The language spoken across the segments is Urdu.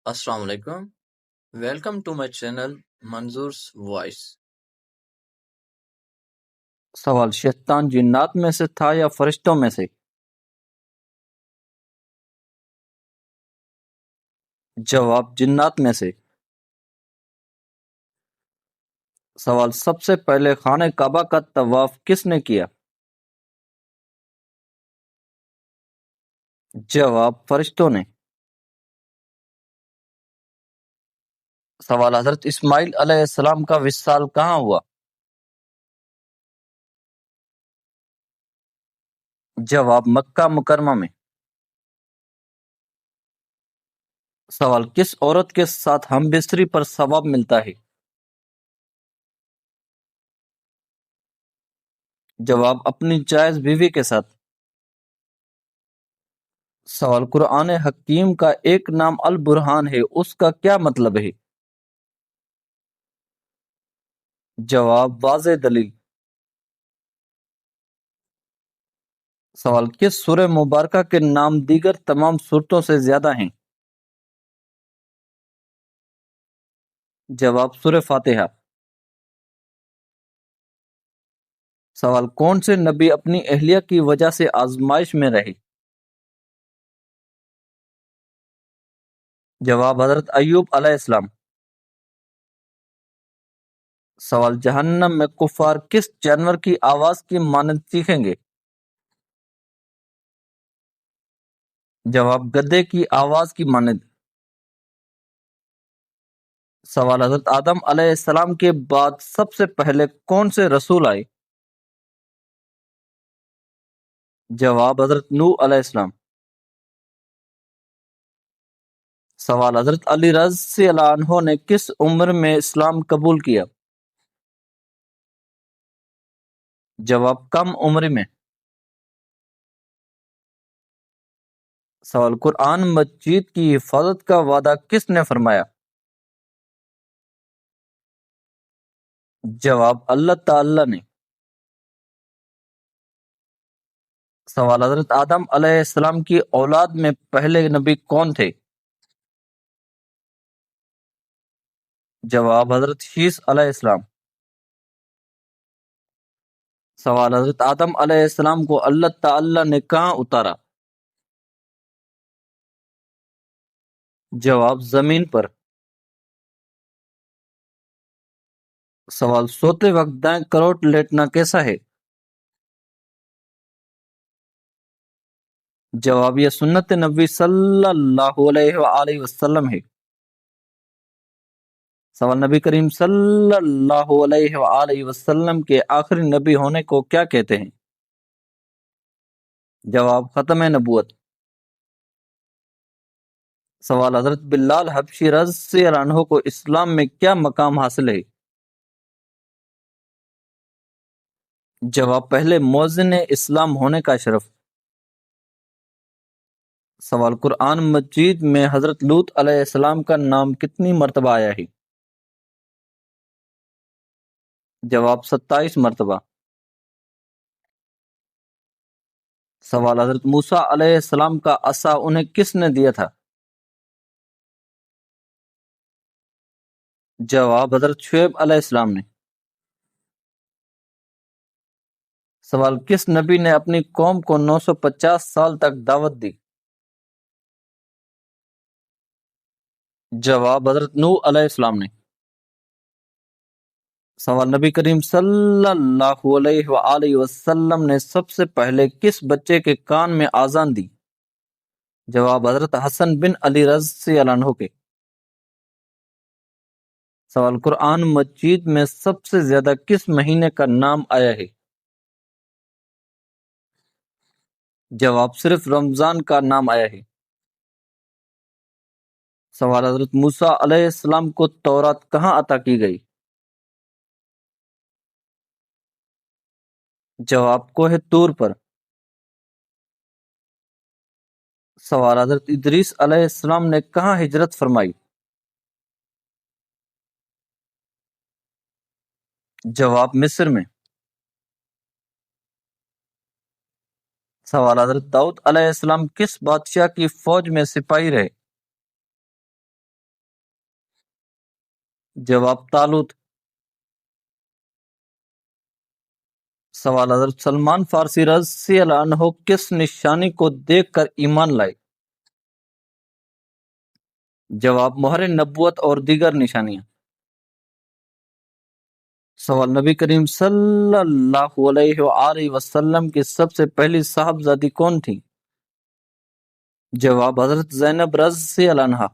Assalamu alaikum. Welcome to my channel Manzoor's Voice. سوال: شیطان جنات میں سے تھا یا فرشتوں میں سے؟ جواب: جنات میں سے۔ سوال: سب سے پہلے خانہ کعبہ کا طواف کس نے کیا؟ جواب: فرشتوں نے۔ سوال: حضرت اسماعیل علیہ السلام کا وصال کہاں ہوا؟ جواب: مکہ مکرمہ میں۔ سوال: کس عورت کے ساتھ ہم بستری پر ثواب ملتا ہے؟ جواب: اپنی جائز بیوی کے ساتھ۔ سوال: قرآن حکیم کا ایک نام البرہان ہے، اس کا کیا مطلب ہے؟ جواب: واضح دلیل۔ سوال: کس سورہ مبارکہ کے نام دیگر تمام سورتوں سے زیادہ ہیں؟ جواب: سورہ فاتحہ۔ سوال: کون سے نبی اپنی اہلیہ کی وجہ سے آزمائش میں رہے؟ جواب: حضرت ایوب علیہ السلام۔ سوال: جہنم میں کفار کس جانور کی آواز کی مانند چیخیں گے؟ جواب: گدھے کی آواز کی مانند۔ سوال: حضرت آدم علیہ السلام کے بعد سب سے پہلے کون سے رسول آئے؟ جواب: حضرت نوح علیہ السلام۔ سوال: حضرت علی رضی اللہ عنہ نے کس عمر میں اسلام قبول کیا؟ جواب: کم عمر میں۔ سوال: قرآن مجید کی حفاظت کا وعدہ کس نے فرمایا؟ جواب: اللہ تعالی نے۔ سوال: حضرت آدم علیہ السلام کی اولاد میں پہلے نبی کون تھے؟ جواب: حضرت شیس علیہ السلام۔ سوال: حضرت آدم علیہ السلام کو اللہ تعالی نے کہاں اتارا؟ جواب: زمین پر۔ سوال: سوتے وقت دائیں کروٹ لیٹنا کیسا ہے؟ جواب: یہ سنت نبی صلی اللہ علیہ وآلہ وسلم ہے۔ سوال: نبی کریم صلی اللہ علیہ وآلہ وسلم کے آخری نبی ہونے کو کیا کہتے ہیں؟ جواب: ختم نبوت۔ سوال: حضرت بلال حبشی رضی اللہ عنہ کو اسلام میں کیا مقام حاصل ہے؟ جواب: پہلے مؤذن اسلام ہونے کا شرف۔ سوال: قرآن مجید میں حضرت لوط علیہ السلام کا نام کتنی مرتبہ آیا ہے؟ جواب: 27 مرتبہ۔ سوال: حضرت موسیٰ علیہ السلام کا عصا انہیں کس نے دیا تھا؟ جواب: حضرت شعیب علیہ السلام نے۔ سوال: کس نبی نے اپنی قوم کو 950 سال تک دعوت دی؟ جواب: حضرت نوح علیہ السلام نے۔ سوال: نبی کریم صلی اللہ علیہ وآلہ وسلم نے سب سے پہلے کس بچے کے کان میں آذان دی؟ جواب: حضرت حسن بن علی رضی اللہ عنہ کے۔ سوال: قرآن مجید میں سب سے زیادہ کس مہینے کا نام آیا ہے؟ جواب: صرف رمضان کا نام آیا ہے۔ سوال: حضرت موسیٰ علیہ السلام کو تورات کہاں عطا کی گئی؟ جواب: کوہ طور پر۔ سوال: حضرت ادریس علیہ السلام نے کہاں ہجرت فرمائی؟ جواب: مصر میں۔ سوال: حضرت داؤد علیہ السلام کس بادشاہ کی فوج میں سپاہی رہے؟ جواب طالوت۔ سوال حضرت سلمان فارسی رضی اللہ عنہ کس نشانی کو دیکھ کر ایمان لائے؟ جواب مہر نبوت اور دیگر نشانیاں۔ سوال نبی کریم صلی اللہ علیہ وآلہ وسلم کی سب سے پہلی صاحبزادی کون تھی؟ جواب حضرت زینب رضی اللہ عنہا۔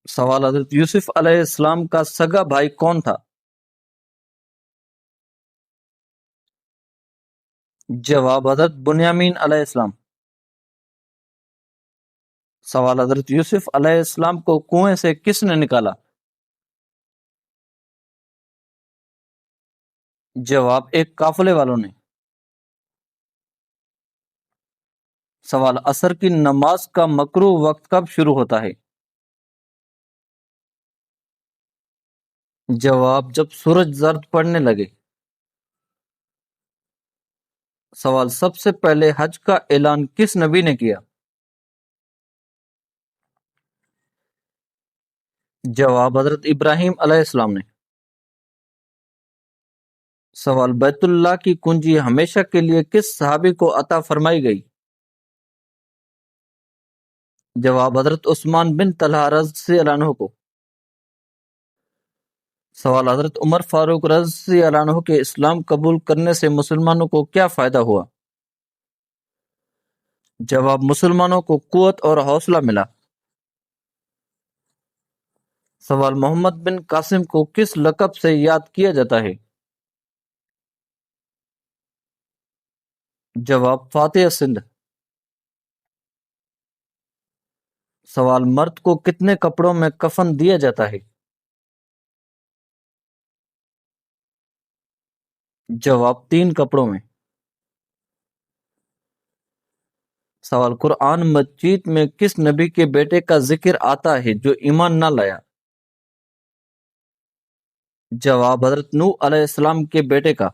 سوال حضرت یوسف علیہ السلام کا سگا بھائی کون تھا؟ جواب حضرت بنیامین علیہ السلام۔ سوال حضرت یوسف علیہ السلام کو کنویں سے کس نے نکالا؟ جواب ایک قافلے والوں نے۔ سوال عصر کی نماز کا مکروہ وقت کب شروع ہوتا ہے؟ جواب جب سورج زرد پڑنے لگے۔ سوال سب سے پہلے حج کا اعلان کس نبی نے کیا؟ جواب حضرت ابراہیم علیہ السلام نے۔ سوال بیت اللہ کی کنجی ہمیشہ کے لیے کس صحابی کو عطا فرمائی گئی؟ جواب حضرت عثمان بن طلحہ رضی اللہ عنہ کو۔ سوال حضرت عمر فاروق رضی اللہ عنہ کے اسلام قبول کرنے سے مسلمانوں کو کیا فائدہ ہوا؟ جواب مسلمانوں کو قوت اور حوصلہ ملا۔ سوال محمد بن قاسم کو کس لقب سے یاد کیا جاتا ہے؟ جواب فاتح سندھ۔ سوال مرد کو کتنے کپڑوں میں کفن دیا جاتا ہے؟ جواب 3 کپڑوں میں۔ سوال قرآن مجید میں کس نبی کے بیٹے کا ذکر آتا ہے جو ایمان نہ لایا؟ جواب حضرت نوح علیہ السلام کے بیٹے کا۔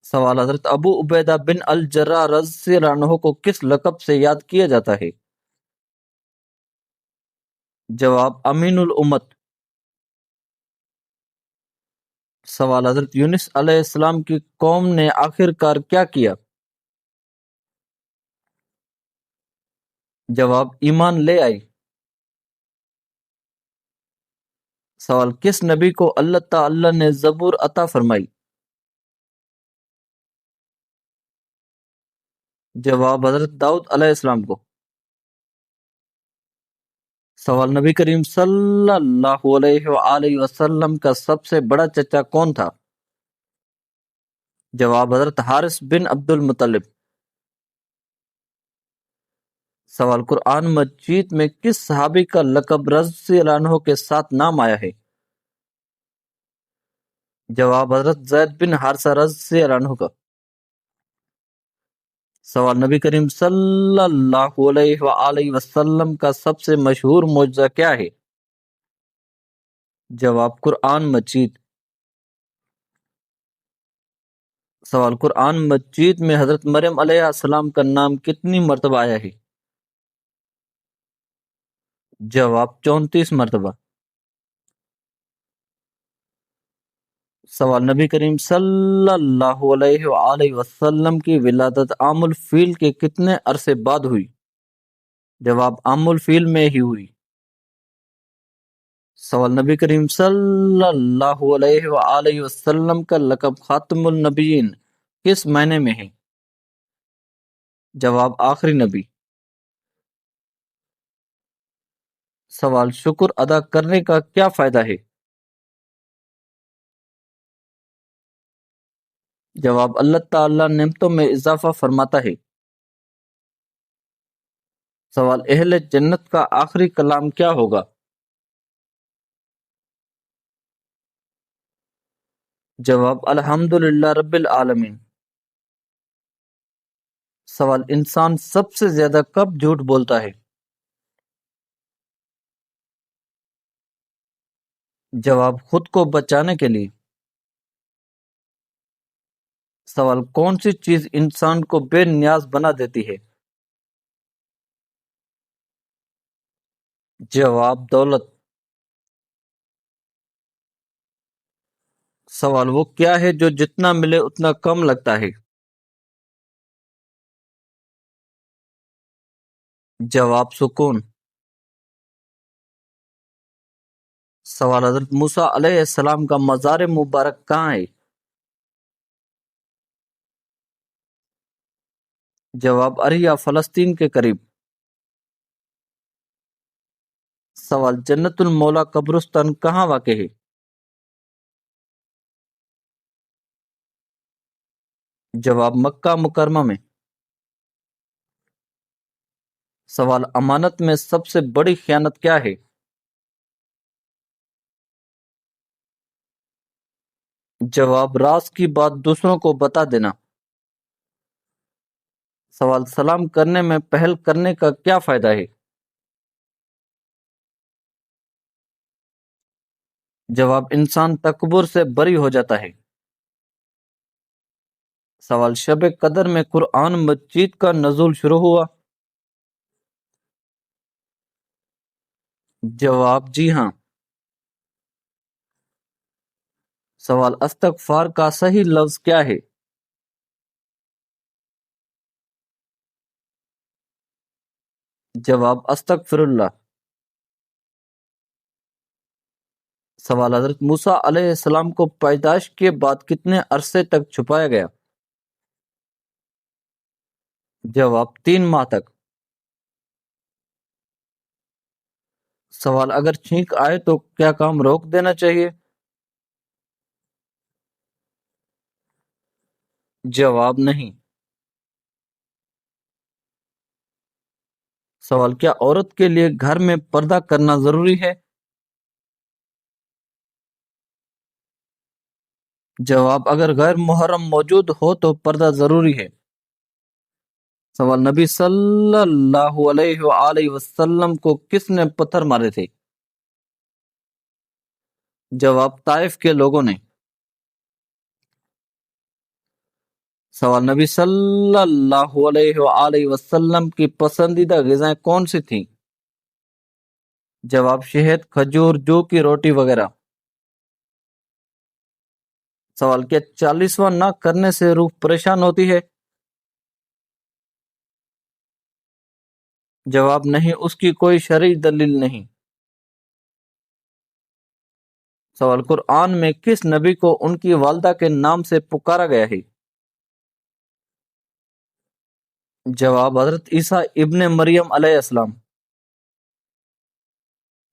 سوال حضرت ابو عبیدہ بن الجراح رضی اللہ عنہ کو کس لقب سے یاد کیا جاتا ہے؟ جواب امین الامت۔ سوال حضرت یونس علیہ السلام کی قوم نے آخر کار کیا کیا؟ جواب ایمان لے آئی۔ سوال کس نبی کو اللہ تعالی نے زبور عطا فرمائی؟ جواب حضرت داؤد علیہ السلام کو۔ سوال نبی کریم صلی اللہ علیہ وآلہ وسلم کا سب سے بڑا چچا کون تھا؟ جواب حضرت حارث بن عبد المطلب۔ سوال قرآن مجید میں کس صحابی کا لقب رضی اللہ عنہ کے ساتھ نام آیا ہے؟ جواب حضرت زید بن حارثہ رضی اللہ عنہ کا۔ سوال نبی کریم صلی اللہ علیہ وآلہ وسلم کا سب سے مشہور معجزہ کیا ہے؟ جواب قرآن مجید۔ سوال قرآن مجید میں حضرت مریم علیہ السلام کا نام کتنی مرتبہ آیا ہے؟ جواب 34 مرتبہ۔ سوال نبی کریم صلی اللہ علیہ وآلہ وسلم کی ولادت عام الفیل کے کتنے عرصے بعد ہوئی؟ جواب عام الفیل میں ہی ہوئی۔ سوال نبی کریم صلی اللہ علیہ وآلہ وسلم کا لقب خاتم النبیین کس معنی میں ہے؟ جواب آخری نبی۔ سوال شکر ادا کرنے کا کیا فائدہ ہے؟ جواب اللہ تعالیٰ نعمتوں میں اضافہ فرماتا ہے۔ سوال اہل جنت کا آخری کلام کیا ہوگا؟ جواب الحمدللہ رب العالمین۔ سوال انسان سب سے زیادہ کب جھوٹ بولتا ہے؟ جواب خود کو بچانے کے لیے۔ سوال کون سی چیز انسان کو بے نیاز بنا دیتی ہے؟ جواب دولت۔ سوال وہ کیا ہے جو جتنا ملے اتنا کم لگتا ہے؟ جواب سکون۔ سوال حضرت موسیٰ علیہ السلام کا مزار مبارک کہاں ہے؟ جواب اریا فلسطین کے قریب۔ سوال جنت المولا قبرستان کہاں واقع ہے؟ جواب مکہ مکرمہ میں۔ سوال امانت میں سب سے بڑی خیانت کیا ہے؟ جواب راز کی بات دوسروں کو بتا دینا۔ سوال سلام کرنے میں پہل کرنے کا کیا فائدہ ہے؟ جواب انسان تکبر سے بری ہو جاتا ہے۔ سوال شب قدر میں قرآن مجید کا نزول شروع ہوا؟ جواب جی ہاں۔ سوال استغفار کا صحیح لفظ کیا ہے؟ جواب استغفر اللہ۔ سوال حضرت موسیٰ علیہ السلام کو پیدائش کے بعد کتنے عرصے تک چھپایا گیا؟ جواب 3 ماہ تک۔ سوال اگر چھینک آئے تو کیا کام روک دینا چاہیے؟ جواب نہیں۔ سوال کیا عورت کے لیے گھر میں پردہ کرنا ضروری ہے؟ جواب اگر غیر محرم موجود ہو تو پردہ ضروری ہے۔ سوال نبی صلی اللہ علیہ وآلہ وسلم کو کس نے پتھر مارے تھے؟ جواب طائف کے لوگوں نے۔ سوال نبی صلی اللہ علیہ وآلہ وسلم کی پسندیدہ غذائیں کون سی تھیں؟ جواب شہد، کھجور، جو کی روٹی وغیرہ۔ سوال کیا 40واں نہ کرنے سے روح پریشان ہوتی ہے؟ جواب نہیں، اس کی کوئی شرعی دلیل نہیں۔ سوال قرآن میں کس نبی کو ان کی والدہ کے نام سے پکارا گیا ہے؟ جواب حضرت عیسیٰ ابن مریم علیہ السلام۔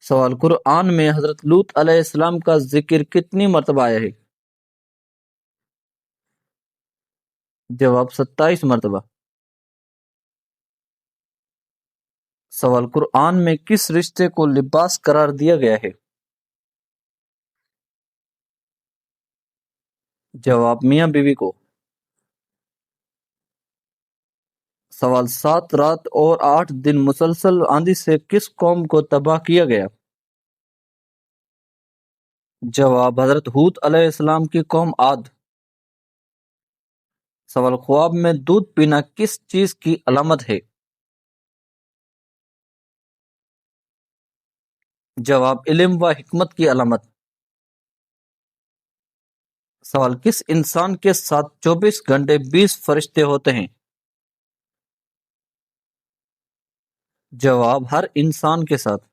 سوال قرآن میں حضرت لوط علیہ السلام کا ذکر کتنی مرتبہ آیا ہے؟ جواب 27 مرتبہ۔ سوال قرآن میں کس رشتے کو لباس قرار دیا گیا ہے؟ جواب میاں بیوی کو۔ سوال 7 رات اور 8 دن مسلسل آندھی سے کس قوم کو تباہ کیا گیا؟ جواب حضرت ہود علیہ السلام کی قوم عاد۔ سوال خواب میں دودھ پینا کس چیز کی علامت ہے؟ جواب علم و حکمت کی علامت۔ سوال کس انسان کے ساتھ 24 گھنٹے 20 فرشتے ہوتے ہیں؟ جواب ہر انسان کے ساتھ۔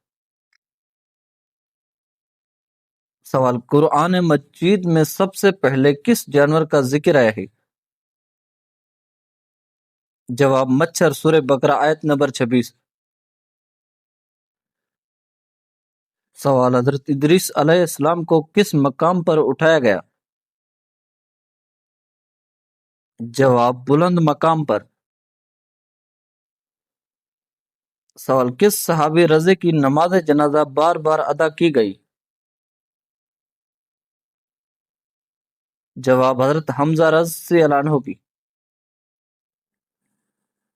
سوال قرآن مجید میں سب سے پہلے کس جانور کا ذکر آیا ہے؟ جواب مچھر، سورہ بقرہ آیت نمبر 26۔ سوال حضرت ادریس علیہ السلام کو کس مقام پر اٹھایا گیا؟ جواب بلند مقام پر۔ سوال کس صحابی رضی کی نماز جنازہ بار بار ادا کی گئی؟ جواب حضرت حمزہ رضی اللہ عنہ کی۔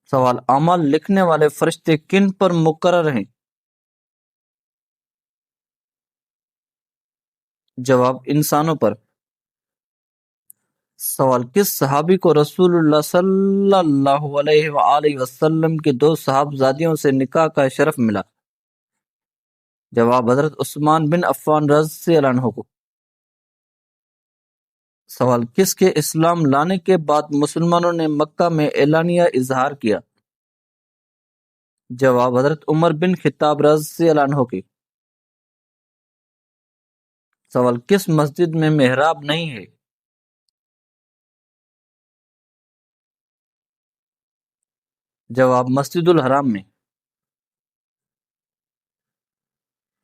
سوال اعمال لکھنے والے فرشتے کن پر مقرر ہیں؟ جواب انسانوں پر۔ سوال کس صحابی کو رسول اللہ صلی اللہ علیہ وآلہ وسلم کی 2 صاحبزادیوں سے نکاح کا شرف ملا؟ جواب حضرت عثمان بن عفان رضی اللہ عنہ کو۔ سوال کس کے اسلام لانے کے بعد مسلمانوں نے مکہ میں اعلانیہ اظہار کیا؟ جواب حضرت عمر بن خطاب رضی اللہ عنہ کی۔ سوال کس مسجد میں محراب نہیں ہے؟ جواب مسجد الحرام میں۔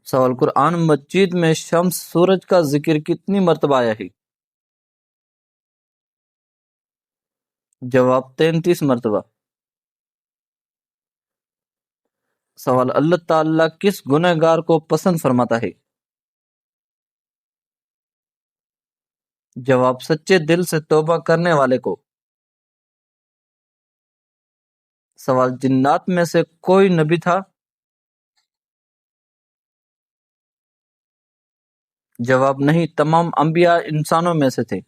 سوال قرآن مجید میں شمس سورج کا ذکر کتنی مرتبہ آیا ہے؟ جواب 33 مرتبہ۔ سوال اللہ تعالیٰ کس گنہگار کو پسند فرماتا ہے؟ جواب سچے دل سے توبہ کرنے والے کو۔ سوال جنات میں سے کوئی نبی تھا؟ جواب نہیں، تمام انبیاء انسانوں میں سے تھے۔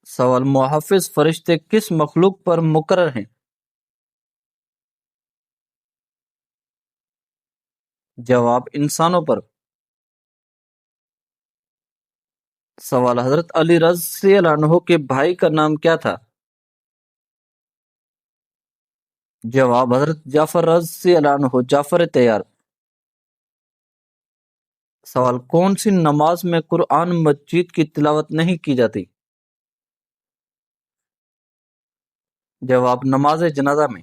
سوال محافظ فرشتے کس مخلوق پر مقرر ہیں؟ جواب انسانوں پر۔ سوال حضرت علی رضی اللہ عنہ کے بھائی کا نام کیا تھا؟ جواب حضرت جعفر رضی اللہ عنہ، جعفر تیار۔ سوال کون سی نماز میں قرآن مجید کی تلاوت نہیں کی جاتی؟ جواب نماز جنازہ میں۔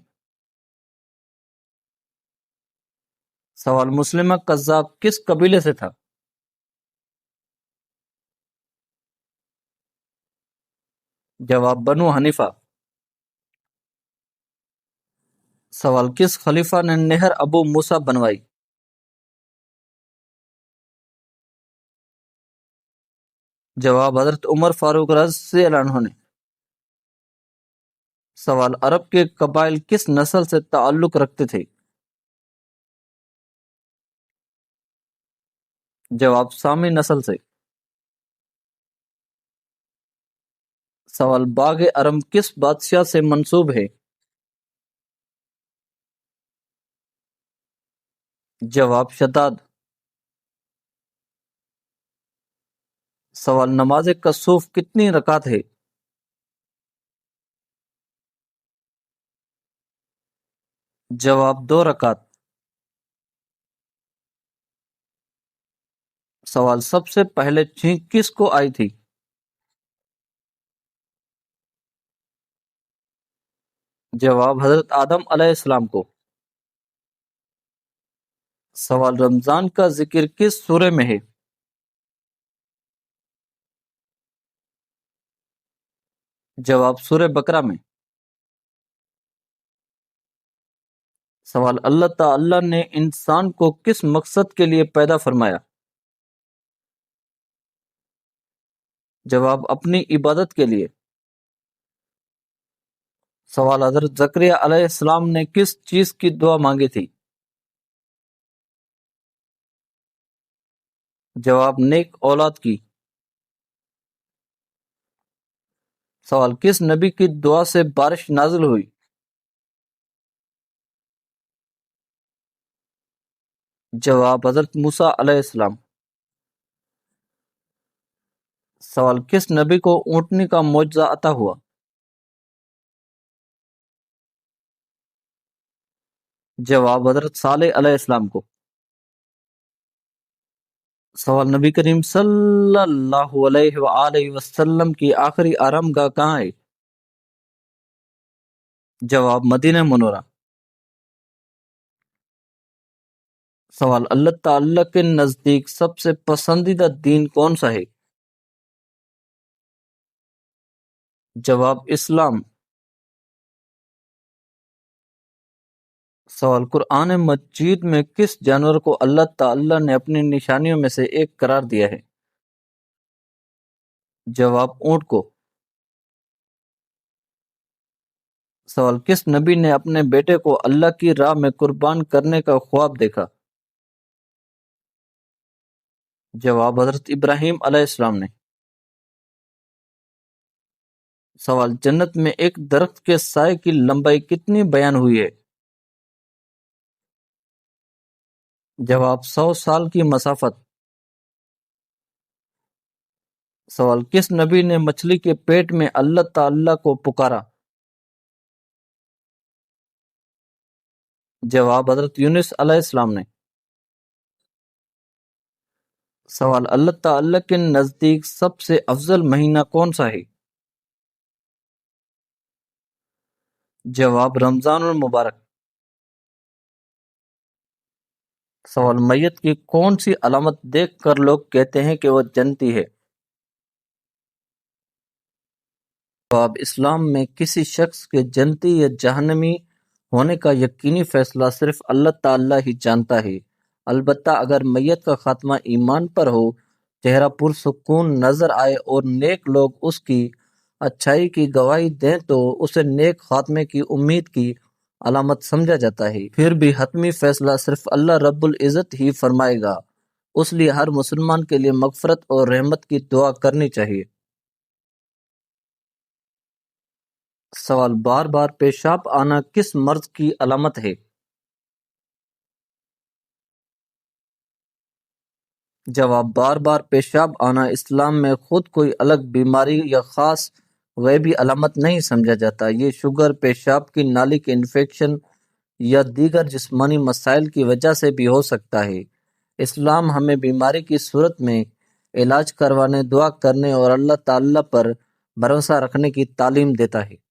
سوال مسلمہ کذاب کس قبیلے سے تھا؟ جواب بنو حنیفہ۔ سوال کس خلیفہ نے نہر ابو موسیٰ بنوائی؟ جواب حضرت عمر فاروق رضی اللہ عنہ نے۔ سوال عرب کے قبائل کس نسل سے تعلق رکھتے تھے؟ جواب سامی نسل سے۔ سوال باغ ارم کس بادشاہ سے منسوب ہے؟ جواب شداد۔ سوال نماز کسوف کتنی رکعت ہے؟ جواب 2 رکعت۔ سوال سب سے پہلے چھینک کس کو آئی تھی؟ جواب حضرت آدم علیہ السلام کو۔ سوال رمضان کا ذکر کس سورہ میں ہے؟ جواب سورہ بقرہ میں۔ سوال اللہ تعالیٰ نے انسان کو کس مقصد کے لیے پیدا فرمایا؟ جواب اپنی عبادت کے لیے۔ سوال حضرت زکریا علیہ السلام نے کس چیز کی دعا مانگی تھی؟ جواب نیک اولاد کی۔ سوال کس نبی کی دعا سے بارش نازل ہوئی؟ جواب حضرت موسیٰ علیہ السلام۔ سوال کس نبی کو اونٹنی کا معجزہ عطا ہوا؟ جواب حضرت صالح علیہ السلام کو۔ سوال نبی کریم صلی اللہ علیہ وآلہ وسلم کی آخری آرام گاہ کہاں ہے؟ جواب مدینہ منورہ۔ سوال اللہ تعالیٰ کے نزدیک سب سے پسندیدہ دین کون سا ہے؟ جواب اسلام۔ سوال قرآن مجید میں کس جانور کو اللہ تعالیٰ نے اپنی نشانیوں میں سے ایک قرار دیا ہے؟ جواب اونٹ کو۔ سوال کس نبی نے اپنے بیٹے کو اللہ کی راہ میں قربان کرنے کا خواب دیکھا؟ جواب حضرت ابراہیم علیہ السلام نے۔ سوال جنت میں ایک درخت کے سائے کی لمبائی کتنی بیان ہوئی ہے؟ جواب 100 سال کی مسافت۔ سوال کس نبی نے مچھلی کے پیٹ میں اللہ تعالی کو پکارا؟ جواب حضرت یونس علیہ السلام نے۔ سوال اللہ تعالی کے نزدیک سب سے افضل مہینہ کون سا ہے؟ جواب رمضان المبارک۔ سوال میت کی کون سی علامت دیکھ کر لوگ کہتے ہیں کہ وہ جنتی ہے؟ جواب اسلام میں کسی شخص کے جنتی یا جہنمی ہونے کا یقینی فیصلہ صرف اللہ تعالی ہی جانتا ہے، البتہ اگر میت کا خاتمہ ایمان پر ہو، چہرہ پرسکون نظر آئے اور نیک لوگ اس کی اچھائی کی گواہی دیں تو اسے نیک خاتمے کی امید کی علامت سمجھا جاتا ہے۔ پھر بھی حتمی فیصلہ صرف اللہ رب العزت ہی فرمائے گا، اس لیے ہر مسلمان کے لیے مغفرت اور رحمت کی دعا کرنی چاہیے۔ سوال بار بار پیشاب آنا کس مرض کی علامت ہے؟ جواب بار بار پیشاب آنا اسلام میں خود کوئی الگ بیماری یا خاص غیبی علامت نہیں سمجھا جاتا، یہ شوگر، پیشاب کی نالی کے انفیکشن یا دیگر جسمانی مسائل کی وجہ سے بھی ہو سکتا ہے۔ اسلام ہمیں بیماری کی صورت میں علاج کروانے، دعا کرنے اور اللہ تعالی پر بھروسہ رکھنے کی تعلیم دیتا ہے۔